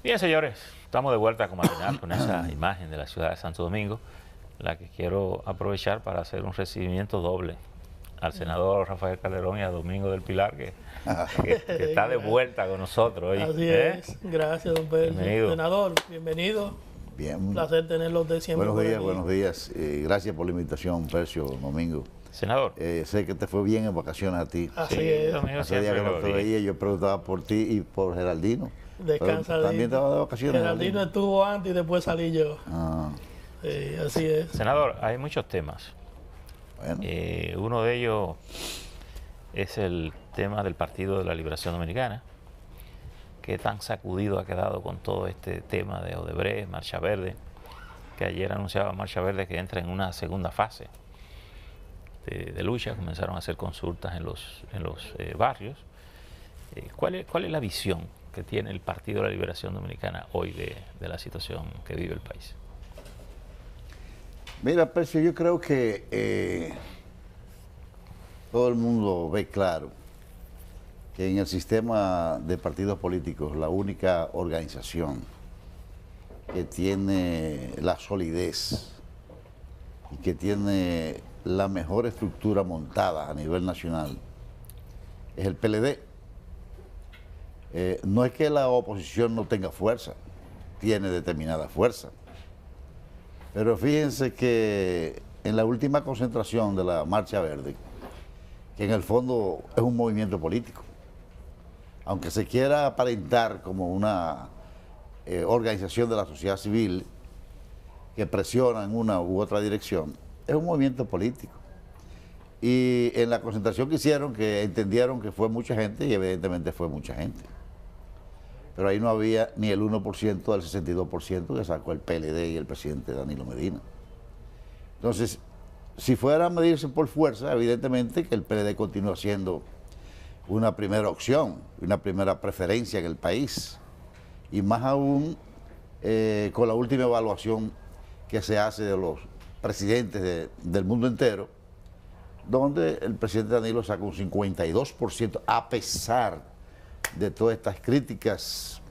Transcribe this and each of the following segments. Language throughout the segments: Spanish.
Bien, señores, estamos de vuelta con Matinal con esa imagen de la ciudad de Santo Domingo, la que quiero aprovechar para hacer un recibimiento doble al senador Rafael Calderón y a Domingo del Pilar, que está de vuelta con nosotros hoy. Así es, gracias, don Percio. Bienvenido. Senador, bienvenido. Bien. Un placer tenerlo usted siempre. Buenos días. Gracias por la invitación, Percio, Domingo. Senador. Sé que te fue bien en vacaciones a ti. Así Sí, es. Domingo Hace días que no te siempre veía, yo preguntaba por ti y por Geraldino. Descansa. Pero también estaba de vacaciones. Geraldino estuvo antes y después salí yo. Ah, Así es. Senador, hay muchos temas. bueno. Uno de ellos es el tema del Partido de la Liberación Dominicana. ¿Qué tan sacudido ha quedado con todo este tema de Odebrecht, Marcha Verde? Que ayer anunciaba Marcha Verde que entra en una segunda fase de lucha. Comenzaron a hacer consultas en los barrios. ¿Cuál es la visión que tiene el Partido de la Liberación Dominicana hoy de la situación que vive el país? Mira, Percio, yo creo que todo el mundo ve claro que en el sistema de partidos políticos la única organización que tiene la solidez y que tiene la mejor estructura montada a nivel nacional es el PLD. No es que la oposición no tenga fuerza, tiene determinada fuerza. Pero fíjense que en la última concentración de la Marcha Verde, que en el fondo es un movimiento político, aunque se quiera aparentar como una organización de la sociedad civil que presiona en una u otra dirección, es un movimiento político. Y en la concentración que hicieron, que entendieron que fue mucha gente, y evidentemente fue mucha gente, pero ahí no había ni el 1% del 62% que sacó el PLD y el presidente Danilo Medina. Entonces, si fuera a medirse por fuerza, evidentemente que el PLD continúa siendo una primera opción, una primera preferencia en el país, y más aún con la última evaluación que se hace de los presidentes del mundo entero, donde el presidente Danilo saca un 52%, a pesar de todas estas críticas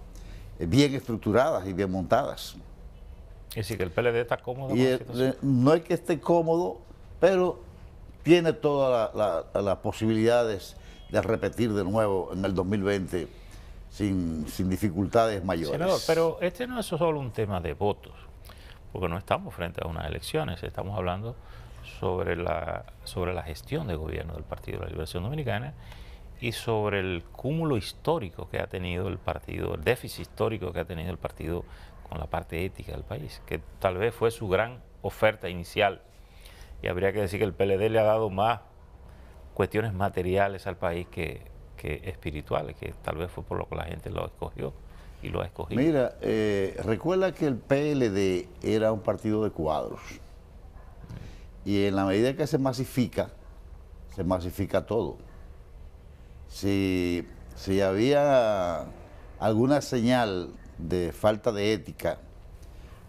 bien estructuradas y bien montadas. Es decir, que el PLD está cómodo con Y la situación. no es que esté cómodo, pero tiene todas las posibilidades de repetir de nuevo en el 2020 sin dificultades mayores. Senador, pero este no es solo un tema de votos, porque no estamos frente a unas elecciones, estamos hablando sobre la gestión de gobierno del Partido de la Liberación Dominicana y sobre el cúmulo histórico que ha tenido el partido, el déficit histórico que ha tenido el partido con la parte ética del país, que tal vez fue su gran oferta inicial. Y habría que decir que el PLD le ha dado más cuestiones materiales al país que espirituales, que tal vez fue por lo que la gente lo escogió y lo ha escogido. Mira, recuerda que el PLD era un partido de cuadros. Y en la medida que se masifica todo. Si había alguna señal de falta de ética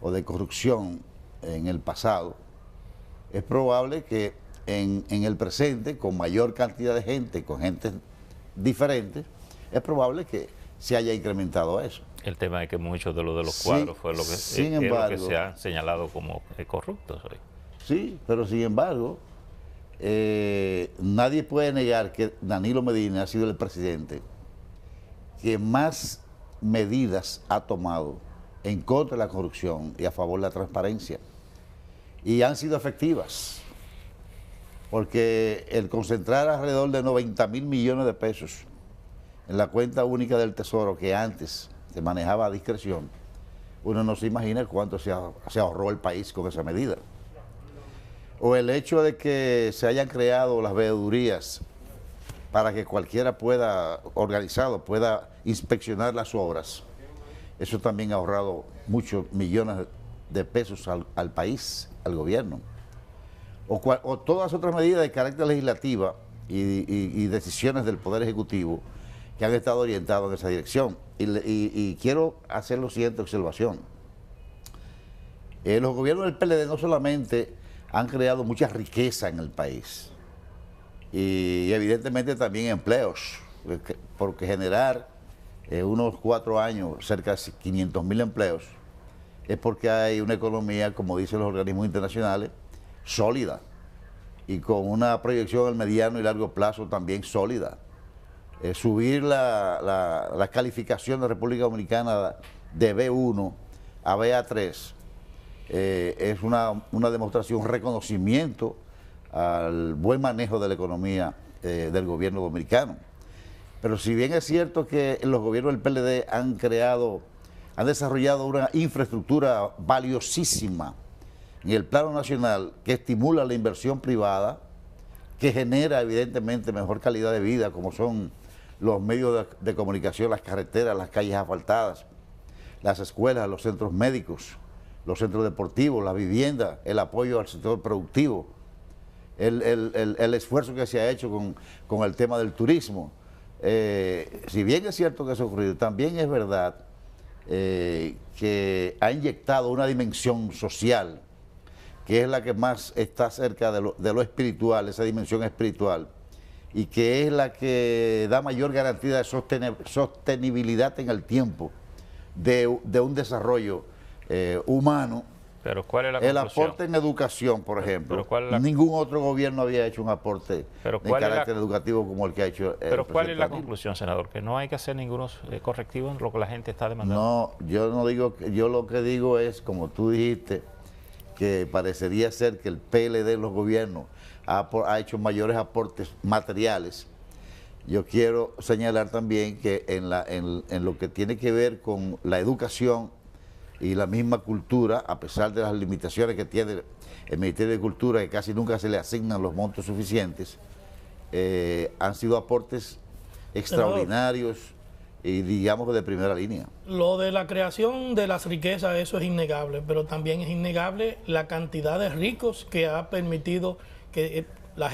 o de corrupción en el pasado, es probable que en el presente, con mayor cantidad de gente, con gente diferente, es probable que se haya incrementado eso. El tema es que muchos de los cuadros fue lo que, es lo que se ha señalado como corruptos hoy. Sí, pero sin embargo, nadie puede negar que Danilo Medina ha sido el presidente que más medidas ha tomado en contra de la corrupción y a favor de la transparencia. Y han sido efectivas, porque el concentrar alrededor de 90.000 millones de pesos en la cuenta única del Tesoro, que antes se manejaba a discreción, uno no se imagina cuánto se ahorró el país con esa medida. O el hecho de que se hayan creado las veedurías para que cualquiera organizado pueda inspeccionar las obras. Eso también ha ahorrado muchos millones de pesos al país, al gobierno. O todas otras medidas de carácter legislativa y decisiones del Poder Ejecutivo que han estado orientadas en esa dirección. Y quiero hacer la siguiente observación. Los gobiernos del PLD no solamente han creado mucha riqueza en el país y evidentemente también empleos, porque generar en unos 4 años cerca de 500.000 empleos, es porque hay una economía, como dicen los organismos internacionales, sólida y con una proyección al mediano y largo plazo también sólida. Subir la calificación de República Dominicana de B1 a BA3 es una demostración, un reconocimiento al buen manejo de la economía del gobierno dominicano. Pero si bien es cierto que los gobiernos del PLD han desarrollado una infraestructura valiosísima en el plano nacional que estimula la inversión privada, que genera evidentemente mejor calidad de vida, como son los medios de comunicación, las carreteras, las calles asfaltadas, las escuelas, los centros médicos, los centros deportivos, la vivienda, el apoyo al sector productivo, el esfuerzo que se ha hecho con el tema del turismo. Si bien es cierto que eso ha ocurrido, también es verdad que ha inyectado una dimensión social, que es la que más está cerca de lo espiritual, esa dimensión espiritual, y que es la que da mayor garantía de sostenibilidad en el tiempo de un desarrollo humano. Pero ¿cuál es la el conclusión? aporte en educación, por ejemplo. Pero ningún otro gobierno había hecho un aporte de carácter educativo como el que ha hecho el Pero ¿cuál es la Danilo. conclusión, senador? ¿Que no hay que hacer ningún correctivo en lo que la gente está demandando? No, yo no digo, yo lo que digo es, como tú dijiste, que parecería ser que el PLD de los gobiernos ha hecho mayores aportes materiales. Yo quiero señalar también que en lo que tiene que ver con la educación y la misma cultura, a pesar de las limitaciones que tiene el Ministerio de Cultura, que casi nunca se le asignan los montos suficientes, han sido aportes extraordinarios y digamos de primera línea. Lo de la creación de las riquezas, eso es innegable, pero también es innegable la cantidad de ricos que ha permitido que las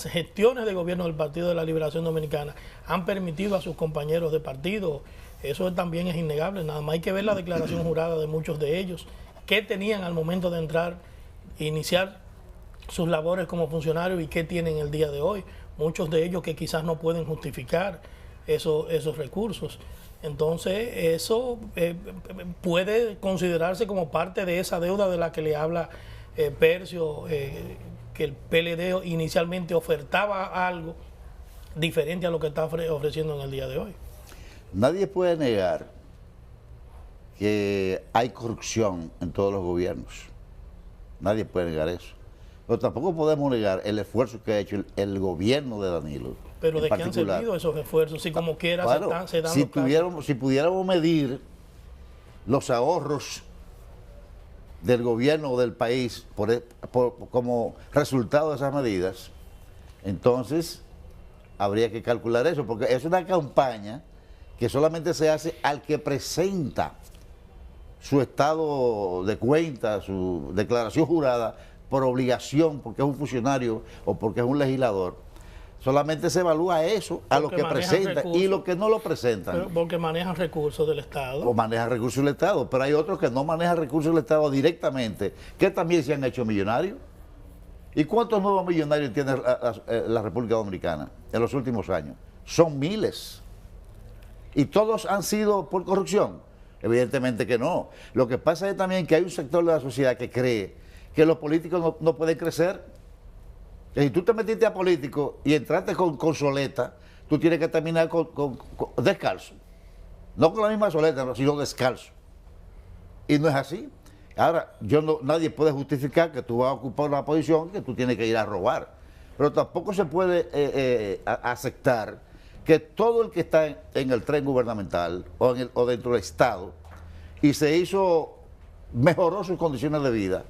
gestiones de gobierno del Partido de la Liberación Dominicana han permitido a sus compañeros de partido. Eso también es innegable, nada más hay que ver la declaración jurada de muchos de ellos, qué tenían al momento de entrar e iniciar sus labores como funcionarios y qué tienen el día de hoy. Muchos de ellos que quizás no pueden justificar esos recursos. Entonces, eso puede considerarse como parte de esa deuda de la que le habla Percio, que el PLD inicialmente ofertaba algo diferente a lo que está ofreciendo en el día de hoy. Nadie puede negar que hay corrupción en todos los gobiernos. Nadie puede negar eso. Pero tampoco podemos negar el esfuerzo que ha hecho el gobierno de Danilo. Pero ¿de qué han servido esos esfuerzos? Si como quiera claro, se dan si pudiéramos medir los ahorros del gobierno o del país como resultado de esas medidas, entonces habría que calcular eso, porque es una campaña que solamente se hace al que presenta su estado de cuenta, su declaración jurada, por obligación, porque es un funcionario o porque es un legislador. Solamente se evalúa eso a lo que presenta y lo que no lo presentan. Porque manejan recursos del Estado. O manejan recursos del Estado, pero hay otros que no manejan recursos del Estado directamente, que también se han hecho millonarios. ¿Y cuántos nuevos millonarios tiene la República Dominicana en los últimos años? Son miles. ¿Y todos han sido por corrupción? Evidentemente que no. Lo que pasa es también que hay un sector de la sociedad que cree que los políticos no pueden crecer. Que si tú te metiste a político y entraste con soleta, tú tienes que terminar descalzo. No con la misma soleta, sino descalzo. Y no es así. Ahora, nadie puede justificar que tú vas a ocupar una posición que tú tienes que ir a robar. Pero tampoco se puede aceptar que todo el que está en el tren gubernamental o dentro del Estado y mejoró sus condiciones de vida,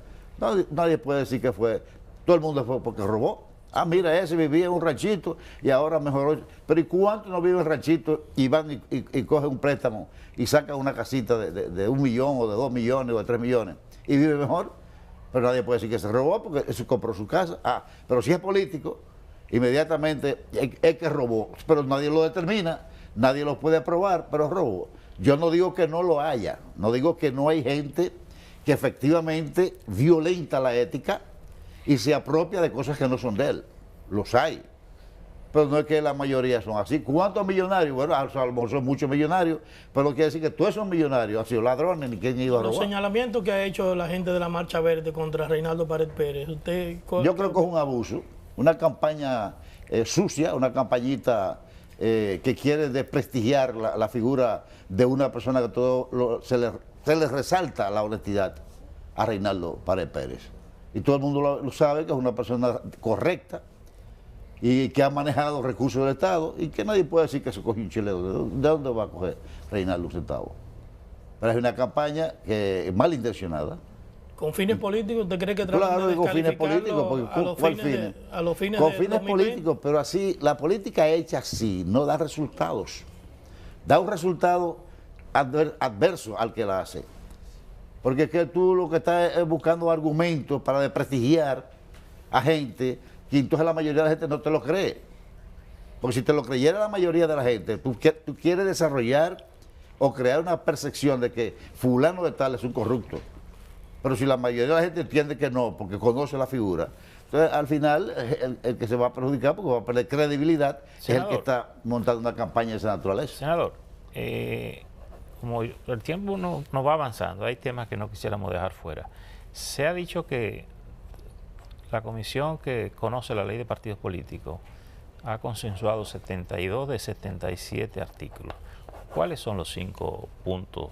nadie puede decir que todo el mundo fue porque robó. Ah, mira, ese vivía en un ranchito y ahora mejoró. Pero ¿y cuántos no viven en ranchito y van y cogen un préstamo y sacan una casita de 1 millón o de 2 millones o de 3 millones y vive mejor? Pero nadie puede decir que se robó porque se compró su casa. Pero si es político, inmediatamente es que robó. Pero nadie lo determina, nadie lo puede probar, pero robó. Yo no digo que no lo haya, no digo que no hay gente que efectivamente violenta la ética y se apropia de cosas que no son de él. Los hay. Pero no es que la mayoría son así. ¿Cuántos millonarios? Bueno, a lo mejor son muchos millonarios, pero no quiere decir que todos esos millonarios han sido ladrones ni que han ido a Los robar. señalamientos que ha hecho la gente de la Marcha Verde contra Reinaldo Pared Pérez, Yo creo que es un abuso, una campaña sucia, una campañita que quiere desprestigiar la figura de una persona que se le resalta la honestidad a Reinaldo Pared Pérez. Y todo el mundo lo sabe que es una persona correcta y que ha manejado recursos del Estado y que nadie puede decir que se cogió un chileno. ¿De dónde va a coger Reinaldo un centavo? Pero es una campaña que es malintencionada. ¿Con fines políticos usted cree que tratan Claro, de con fines descalificarlo políticos, porque a ¿cuál fines? a los fines Con de fines 2020? políticos, pero así, la política hecha así no da resultados. Da un resultado adverso al que la hace. Porque es que tú lo que estás es buscando argumentos para desprestigiar a gente que entonces la mayoría de la gente no te lo cree. Porque si te lo creyera la mayoría de la gente, tú quieres desarrollar o crear una percepción de que fulano de tal es un corrupto. Pero si la mayoría de la gente entiende que no, porque conoce la figura, entonces al final el que se va a perjudicar porque va a perder credibilidad, senador, es el que está montando una campaña de esa naturaleza. Senador, como el tiempo no va avanzando, hay temas que no quisiéramos dejar fuera. Se ha dicho que la comisión que conoce la ley de partidos políticos ha consensuado 72 de 77 artículos. ¿Cuáles son los 5 puntos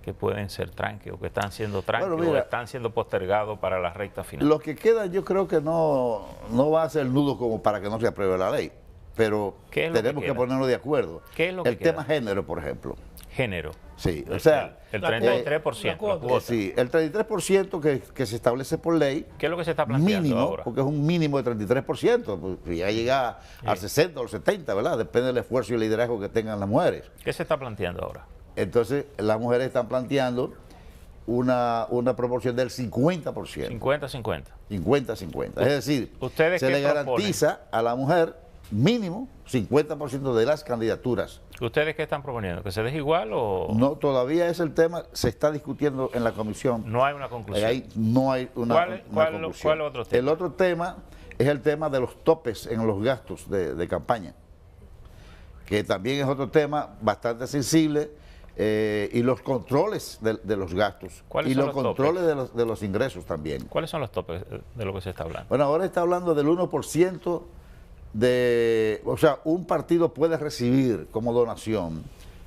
que pueden ser tranques o que están siendo tranques o que están siendo postergados para la recta final? Lo que queda yo creo que no va a ser nudo como para que no se apruebe la ley, pero tenemos que ponernos de acuerdo. ¿Qué es lo que el tema género, por ejemplo. Género. Sí, o sea, el 33%. Sí, el 33% que se establece por ley. ¿Qué es lo que se está planteando mínimo, ahora? Porque es un mínimo de 33%, pues ya llega al 60 o al 70, ¿verdad? Depende del esfuerzo y el liderazgo que tengan las mujeres. ¿Qué se está planteando ahora? Entonces, las mujeres están planteando una proporción del 50%. 50-50. 50-50. Es decir, se le garantiza a la mujer mínimo 50% de las candidaturas. ¿Ustedes qué están proponiendo? ¿Que se deje igual o...? No, todavía es el tema, se está discutiendo en la comisión. No hay una conclusión. No hay una conclusión. ¿Cuál otro tema? El otro tema es el tema de los topes en los gastos de campaña, que también es otro tema bastante sensible, y los controles de los gastos y los controles de los ingresos también. ¿Cuáles son los topes de lo que se está hablando? Bueno, ahora está hablando del 1%. O sea, un partido puede recibir como donación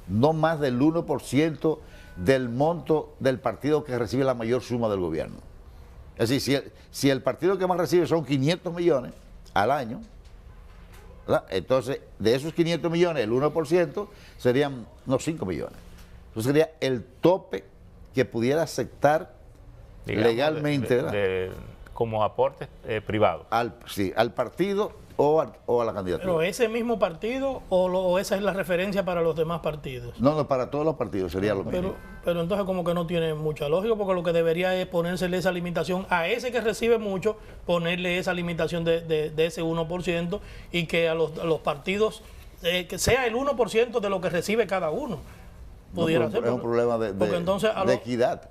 no más del 1% del monto del partido que recibe la mayor suma del gobierno. Es decir, si el partido que más recibe son 500 millones al año, ¿verdad? Entonces de esos 500 millones, el 1% serían unos 5 millones. Entonces sería el tope que pudiera aceptar, digamos, legalmente, como aportes privados. Al partido o a la candidatura. ¿Pero ese mismo partido o esa es la referencia para los demás partidos? No, para todos los partidos sería lo mismo. Pero entonces como que no tiene mucha lógica, porque lo que debería es ponérsele esa limitación a ese que recibe mucho, ponerle esa limitación de ese 1% y que a los partidos que sea el 1% de lo que recibe cada uno. Pudiera ser. Es un problema de equidad.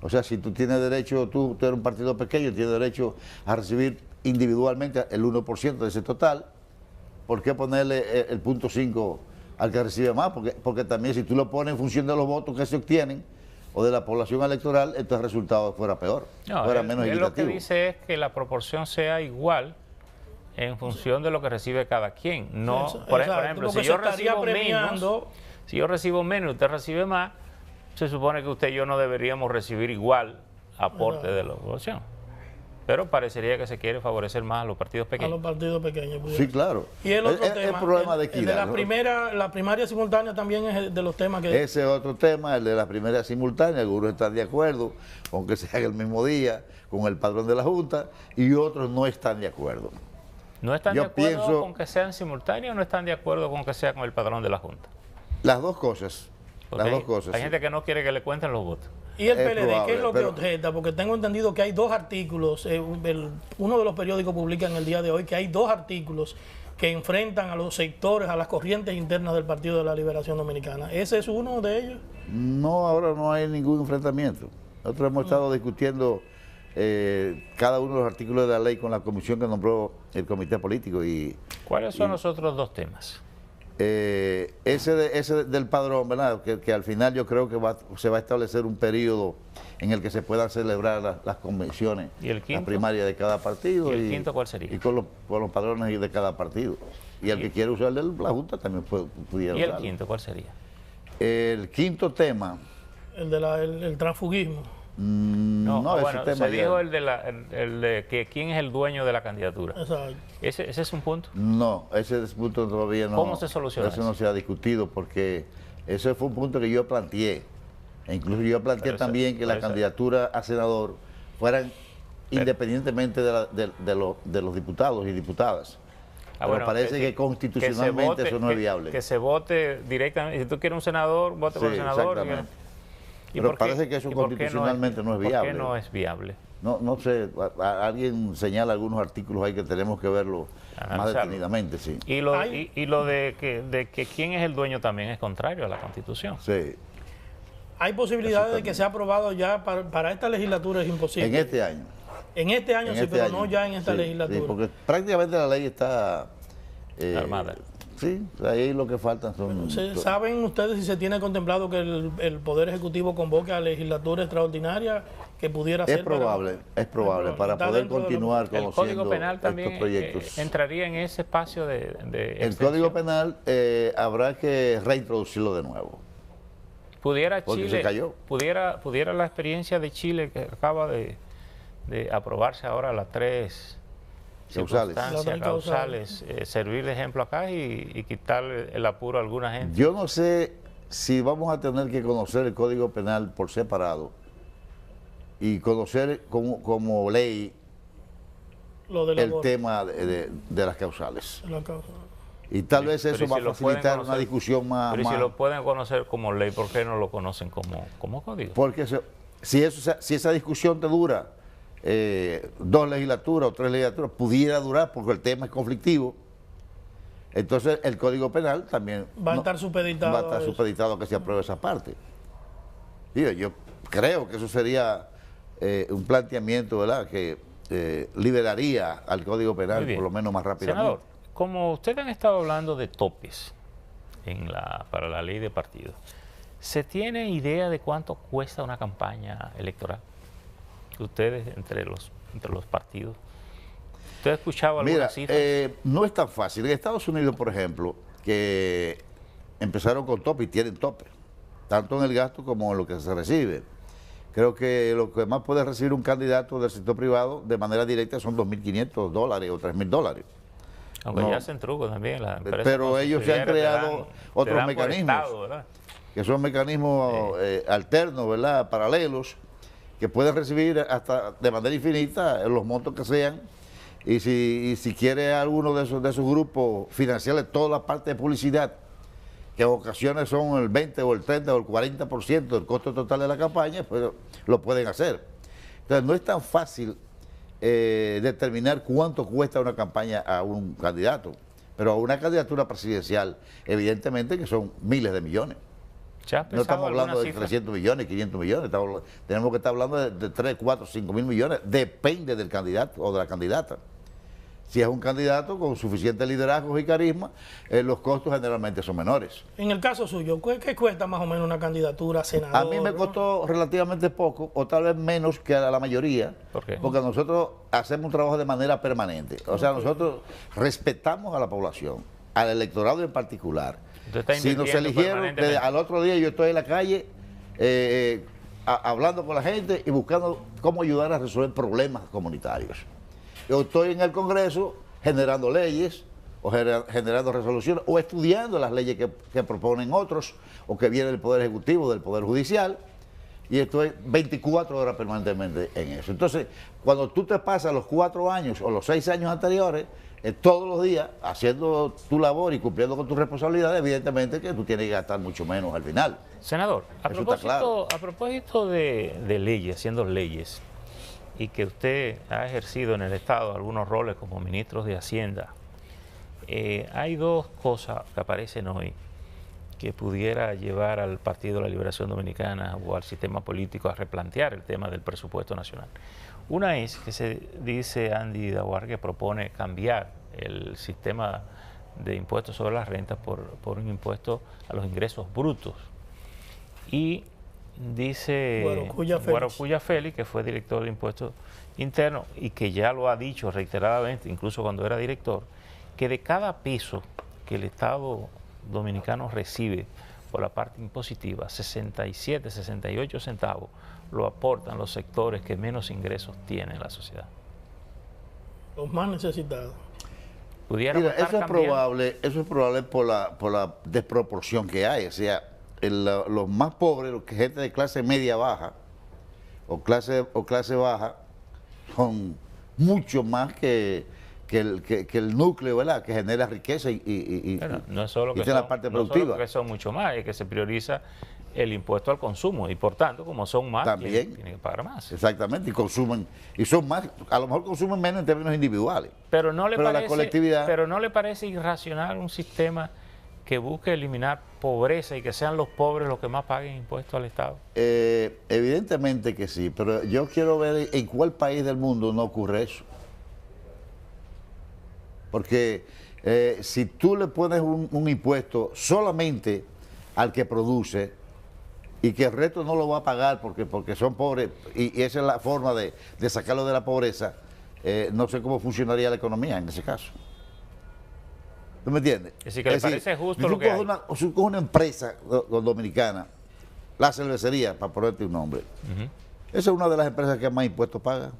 O sea, si tú tienes derecho, tú eres un partido pequeño, tienes derecho a recibir individualmente el 1% de ese total, ¿por qué ponerle el 0.5 al que recibe más? Porque también si tú lo pones en función de los votos que se obtienen o de la población electoral, entonces el resultado fuera peor, fuera menos equitativo. Lo que dice es que la proporción sea igual en función de lo que recibe cada quien. No, por ejemplo, si yo recibo menos y usted recibe más, se supone que usted y yo no deberíamos recibir igual aporte de la población. Pero parecería que se quiere favorecer más a los partidos pequeños. A los partidos pequeños. Sí, claro. Y el otro tema, el problema de equidad. La primaria simultánea también es de los temas que... Ese es otro tema, el de la primaria simultánea. Algunos están de acuerdo con que se haga el mismo día, con el padrón de la Junta, y otros no están de acuerdo. ¿No están de acuerdo con que sean simultáneos o no están de acuerdo con que sea con el padrón de la Junta? Las dos cosas. Hay gente que no quiere que le cuenten los votos. ¿Y el PLD qué es lo que objeta? Porque tengo entendido que hay 2 artículos, uno de los periódicos publica en el día de hoy que hay 2 artículos que enfrentan a los sectores, a las corrientes internas del Partido de la Liberación Dominicana. ¿Ese es uno de ellos? No, ahora no hay ningún enfrentamiento. Nosotros hemos estado discutiendo cada uno de los artículos de la ley con la comisión que nombró el comité político. ¿Cuáles son los otros dos temas? Ese del padrón, ¿verdad? Que al final yo creo que se va a establecer un periodo en el que se puedan celebrar las convenciones, ¿Y el quinto? las primarias de cada partido. ¿Y el quinto cuál sería? Y con los padrones de cada partido. Y el que quiere usar el de la Junta también pudiera ¿Y el usarlo. quinto cuál sería? El quinto tema... El transfugismo. No, ese bueno, tema se dijo el de que quién es el dueño de la candidatura. Exacto. Ese es un punto. No, ese punto todavía no. ¿Cómo se soluciona eso? eso? No se ha discutido porque ese fue un punto que yo planteé. E incluso yo planteé Pero también que la candidatura a senador fueran independientemente de los diputados y diputadas. Pero bueno, parece que constitucionalmente eso no es viable. Que se vote directamente. Si tú quieres un senador, vote por el senador. Exactamente. ¿Y Pero por qué? parece que eso ¿Y por qué constitucionalmente no es viable. ¿Por qué no es viable? No sé, alguien señala algunos artículos ahí que tenemos que verlo más Analizarlo. detenidamente, sí. Y lo de que quién es el dueño también es contrario a la Constitución. Sí, Hay posibilidades de que sea aprobado ya para esta legislatura, es imposible. en este año. En este año En sí, este pero año. no ya en esta Sí, legislatura. sí, porque prácticamente la ley está... Armada. Sí, ahí lo que faltan son... ¿Saben ustedes si se tiene contemplado que el Poder Ejecutivo convoque a legislatura extraordinaria que pudiera ser? Es probable, para está poder dentro de lo- continuar El conociendo Código Penal también estos proyectos. entraría en ese espacio de El extensión. Código Penal habrá que reintroducirlo de nuevo. Pudiera porque Chile, se cayó. pudiera la experiencia de Chile que acaba de aprobarse ahora las tres Causales. circunstancias Las tres causales, servir de ejemplo acá y quitarle el apuro a alguna gente. Yo no sé si vamos a tener que conocer el Código Penal por separado y conocer como ley Lo del el aborto, tema de las causales. la causa. Y tal vez Pero eso ¿y va si a lo pueden facilitar una conocer? discusión más... Pero si lo pueden conocer como ley, ¿por qué no lo conocen como código? Porque si esa discusión te dura 2 legislaturas o 3 legislaturas, pudiera durar porque el tema es conflictivo, entonces el Código Penal también Va a estar supeditado va a estar a eso. supeditado a que se apruebe esa parte. Digo, yo creo que eso sería un planteamiento, ¿verdad?, que liberaría al Código Muy Penal bien. por lo menos más rápidamente. Senador, como ustedes han estado hablando de topes para la ley de partidos, ¿se tiene idea de cuánto cuesta una campaña electoral? Ustedes entre los partidos. ¿Usted ha escuchado alguna Mira, cifra? no es tan fácil. En Estados Unidos, por ejemplo, que empezaron con tope y tienen tope, tanto en el gasto como en lo que se recibe. Creo que lo que más puede recibir un candidato del sector privado de manera directa son $2.500 o $3.000. Aunque no. ya hacen trucos también las empresas. Pero ellos se han subsidiarias creado te otros dan por mecanismos. estado, ¿verdad? Que son mecanismos alternos, ¿verdad?, paralelos, que pueden recibir hasta de manera infinita los montos que sean. Y si quiere alguno de esos grupos financiarle toda la parte de publicidad, que en ocasiones son el 20 o el 30 o el 40% del costo total de la campaña, pues lo pueden hacer. Entonces no es tan fácil determinar cuánto cuesta una campaña a un candidato, pero a una candidatura presidencial, evidentemente que son miles de millones. ¿Se ha No pensado estamos hablando alguna de cifra? 300 millones, 500 millones, tenemos que estar hablando de 3, 4, 5 mil millones, depende del candidato o de la candidata. Si es un candidato con suficiente liderazgo y carisma, los costos generalmente son menores. En el caso suyo, ¿qué cuesta más o menos una candidatura a senador? A mí me ¿no? costó relativamente poco, o tal vez menos que a la mayoría, ¿Por qué? porque nosotros hacemos un trabajo de manera permanente. O sea, nosotros respetamos a la población, al electorado en particular. Usted está Si nos invirtiendo eligieron, permanentemente. al otro día yo estoy en la calle hablando con la gente y buscando cómo ayudar a resolver problemas comunitarios. Yo estoy en el Congreso generando leyes o generando resoluciones o estudiando las leyes que proponen otros o que viene del Poder Ejecutivo, del Poder Judicial, y estoy 24 horas permanentemente en eso. Entonces, cuando tú te pasas los 4 años o los 6 años anteriores, todos los días haciendo tu labor y cumpliendo con tus responsabilidades, evidentemente que tú tienes que gastar mucho menos al final. Senador, a Eso está claro. propósito de leyes, haciendo leyes, y que usted ha ejercido en el Estado algunos roles como ministro de Hacienda, hay dos cosas que aparecen hoy que pudiera llevar al Partido de la Liberación Dominicana o al sistema político a replantear el tema del presupuesto nacional. Una es que se dice Andy Daguar que propone cambiar el sistema de impuestos sobre las rentas por un impuesto a los ingresos brutos. Y dice Guarocuya Félix, que fue director de impuestos internos y que ya lo ha dicho reiteradamente, incluso cuando era director, que de cada peso que el Estado dominicano recibe por la parte impositiva, 67, 68 centavos lo aportan los sectores que menos ingresos tienen en la sociedad. Los más necesitados. Mira, eso es probable por la desproporción que hay. O sea, los más pobres, gente de clase media baja o clase baja, son mucho más que el núcleo, ¿verdad?, que genera riqueza y no es solo que la parte productiva. No solo que son mucho más, es que se prioriza el impuesto al consumo y por tanto, como son más, también tienen que pagar más. Exactamente, y consumen, y son más, a lo mejor consumen menos en términos individuales. Pero no le parece, la colectividad, pero no le parece irracional un sistema que busque eliminar pobreza y que sean los pobres los que más paguen impuestos al Estado. Evidentemente que sí, pero yo quiero ver en cuál país del mundo no ocurre eso. Porque si tú le pones un impuesto solamente al que produce y que el resto no lo va a pagar porque son pobres, y esa es la forma de sacarlo de la pobreza, no sé cómo funcionaría la economía en ese caso. ¿Tú me entiendes? Es decir, que le parece justo lo que hay. Si tú coges una empresa dominicana, la cervecería, para ponerte un nombre, esa es una de las empresas que más impuestos paga.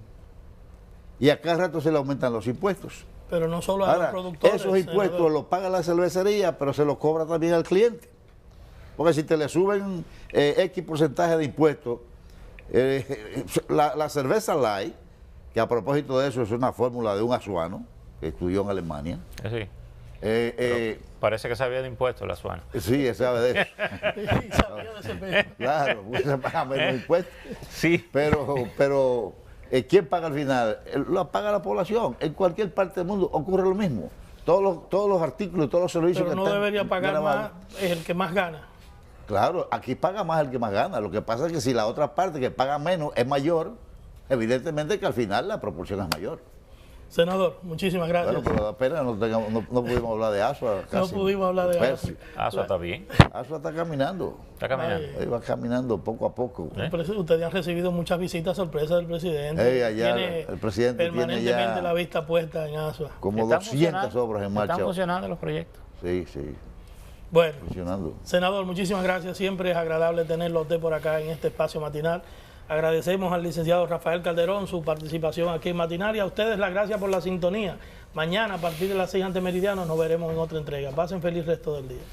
Y a cada rato se le aumentan los impuestos. Pero no solo a los productores. Esos impuestos los paga la cervecería, pero se los cobra también al cliente. Porque si te le suben X porcentaje de impuestos, la cerveza Light, que a propósito de eso es una fórmula de un azuano que estudió en Alemania. Sí. Parece que sabía de impuestos la azuana. Sí, sabe de eso. Sabía de ese peso. Claro, se paga menos impuestos. Sí. Pero ¿quién paga al final? Lo paga la población. En cualquier parte del mundo ocurre lo mismo. Todos los artículos, todos los servicios pero que no debería pagar más el que más gana. Claro, aquí paga más el que más gana. Lo que pasa es que si la otra parte que paga menos es mayor, evidentemente que al final la proporción es mayor. Senador, muchísimas gracias. Bueno, pero da pena, no pudimos hablar de Asua. No pudimos hablar de Asua. Asua está bien. Asua está caminando. Está caminando. Va caminando poco a poco. Ustedes han recibido muchas visitas sorpresas del presidente. Allá el presidente permanentemente tiene ya la vista puesta en Asua. Como 200 obras en marcha. ¿Están funcionando los proyectos? Sí, sí. Bueno, funcionando. Senador, muchísimas gracias. Siempre es agradable tenerlo a usted por acá en este espacio matinal. Agradecemos al licenciado Rafael Calderón su participación aquí en Matinal y a ustedes las gracias por la sintonía. Mañana a partir de las 6 ante meridiano nos veremos en otra entrega. Pasen feliz resto del día.